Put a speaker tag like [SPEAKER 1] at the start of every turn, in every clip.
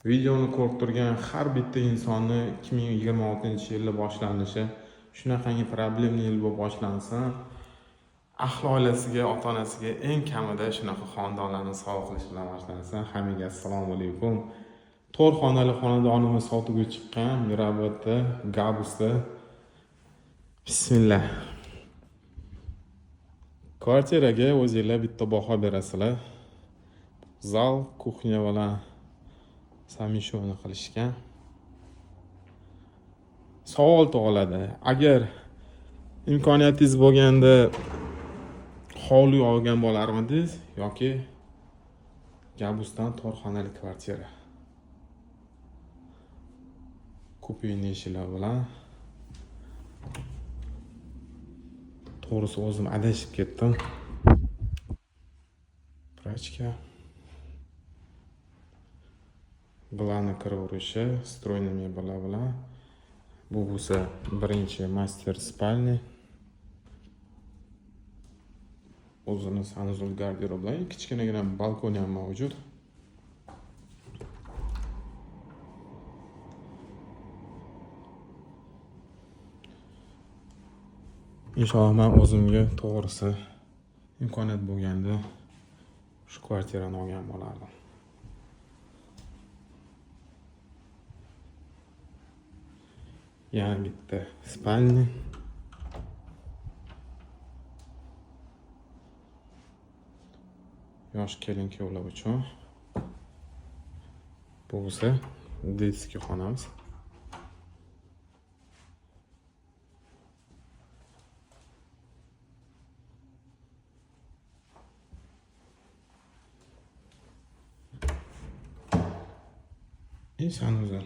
[SPEAKER 1] Videoni ko'rib turgan har bitta insonni 2026-yilda boshlanishi shunaqangi problemli yil bo'lib boshlansin. Ahli oilasiga, ota-onasiga eng kamida shunaqa xonadonlarni sovg'a qilish bilan boshlansin. Hammaga assalomu alaykum. 4 xonali xonadonimiz sotuvga chiqqan Mirobodda, Gabusda. Bismillah. Kvartiraga o'zingizlar bitta baho berasizlar. Zal, kuxnya bilan samishoni qilishgan. Savol tug'iladi. Agar imkoniyatingiz bo'lganda hovli olgan bo'larmidingiz yoki Gabusdan 4 xonali kvartira? Ko'payni ishlar bilan to'g'risi o'zim adashib ketdim. Prachka, glana kiravurishi, stroyni mebellar bilan. Bu bo'lsa birinchi master spalni. O'zini sanuzul garderob bilan kichkinagina balkoni ham mavjud. Inshaalloh men o'zimga to'g'risi imkoniyat bo'lganda shu kvartirani olgan bo'lardim. Yana bitta spalni. Yosh kelin-kuyovlar uchun. Bu bo'lsa detskiy xonamiz. Sanuzul.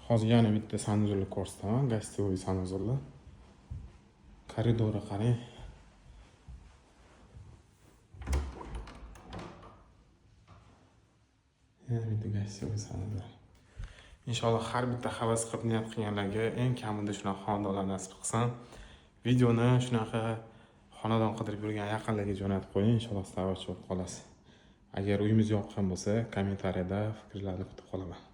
[SPEAKER 1] Hozir yana bitta sanuzulni ko'rsataman, gostivoy sanuzulni. Koridorga qarang. Yana bitta gostivoy sanuzul. Inshaalloh har bitta havas qilib niyat qilganlarga eng kamida shunaqa xonadonlar nasib qilsin. Videoni shunaqa xonadon qidirib yurgan yaqinlarga jo'natib qo'ying, inshaalloh savatchi bo'lib qolasiz. Agar uyimiz yoqqan bo'lsa, kommentariyada fikrlarni kutib qolaman.